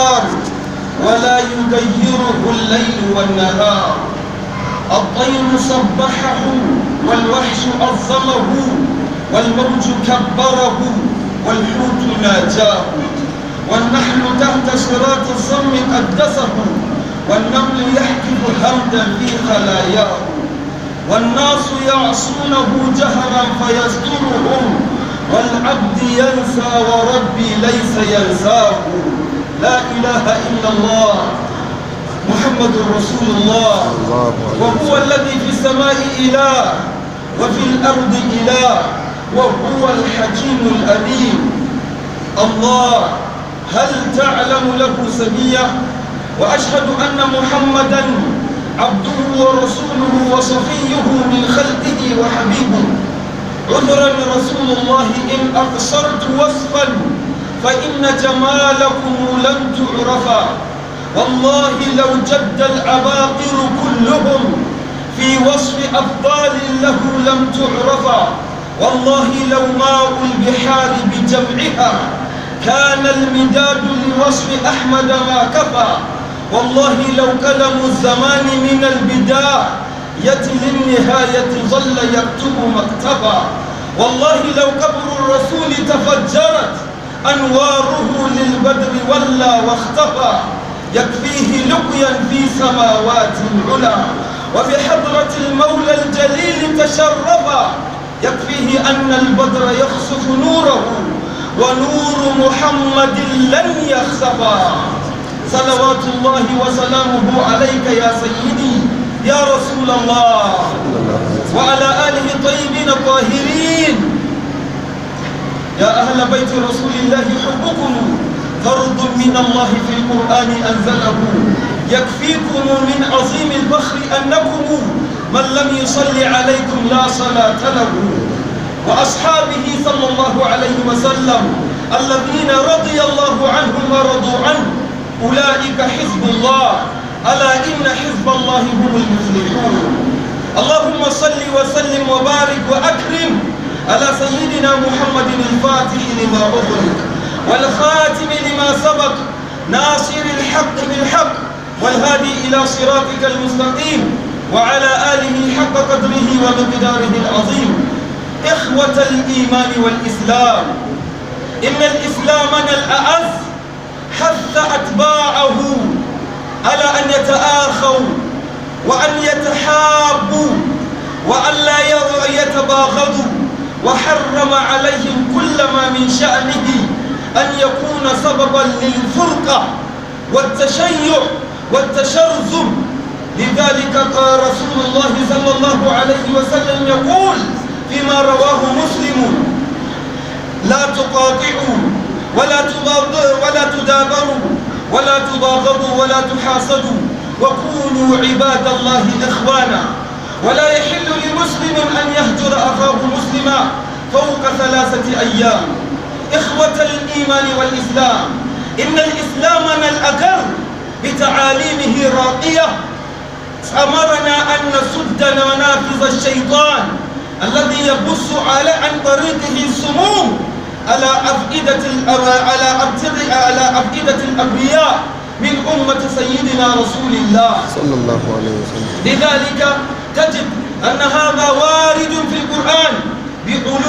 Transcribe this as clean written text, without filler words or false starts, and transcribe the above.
الأسرار ولا يغيره الليل والنهار. الطير سبحه والوحش عظمه والموج كبره والحوت ناجاه والنحل تحت صراط الصم قدسه والنمل يحكف حمدا في خلاياه والناس يعصونه جهرا فيسترهم والعبد ينسى وربي ليس ينساه. لا إله إلا الله محمد رسول الله. وهو الذي في السماء إله وفي الأرض إله وهو الحكيم الأليم. الله هل تعلم له سميا؟ وأشهد أن محمدا عبده ورسوله وصفيه من خلقه وحبيبه. عذرا رسول الله إن أقصرت وصفا فإن جمالكم لن تعرفا. والله لو جد العباقر كلهم في وصف أفضال له لم تعرفا. والله لو ماء البحار بجمعها كان المداد لوصف أحمد ما كفى. والله لو قلم الزمان من البداية للنهاية ظل يكتب مكتبا. والله لو قبر الرسول تفجرت أنواره للبدر ولى واختفى. يكفيه لقيا في سماوات العلا وبحضرة المولى الجليل تشرفا. يكفيه أن البدر يخسف نوره ونور محمد لن يخسفا. صلوات الله وسلامه عليك يا سيدي يا رسول الله وعلى آله الطيبين الطاهرين. يا أهل بيت رسول الله حبكم فرض من الله في القرآن أنزله. يكفيكم من عظيم الفخر أنكم من لم يصلي عليكم لا صلاة له. وأصحابه صلى الله عليه وسلم الذين رضي الله عنهم ورضوا عنه أولئك حزب الله ألا إن حزب الله هم المفلحون. اللهم صل وسلم وبارك وأكرم على سيدنا محمد الفاتح لما أغلق والخاتم لما سبق ناصر الحق بالحق والهادي إلى صراطك المستقيم وعلى آله حق قدره ومقداره العظيم. إخوة الإيمان والإسلام، إن الإسلام الأعز حث أتباعه على أن يتآخوا وأن يتحابوا وأن لا يتباغضوا وحرم عليهم كل ما من شأنه أن يكون سببا للفرقة والتشيع والتشرذم. لذلك قال رسول الله صلى الله عليه وسلم يقول فيما رواه مسلم: لا تقاطعوا ولا تدابروا ولا تباغضوا ولا تحاسدوا وكونوا عباد الله إخوانا. ولا يحل لمسلم أن يهجر أخاه مسلما فوق 3 أيام. إخوة الإيمان والإسلام، إن الإسلام الأقر بتعاليمه راقية أمرنا أن نسد منافذ الشيطان الذي يبث عن طريقه السموم على أفئدة الأنبياء من أمة سيدنا رسول الله صلى الله عليه وسلم. لذلك تجد أن هذا وارد في القرآن بقلوب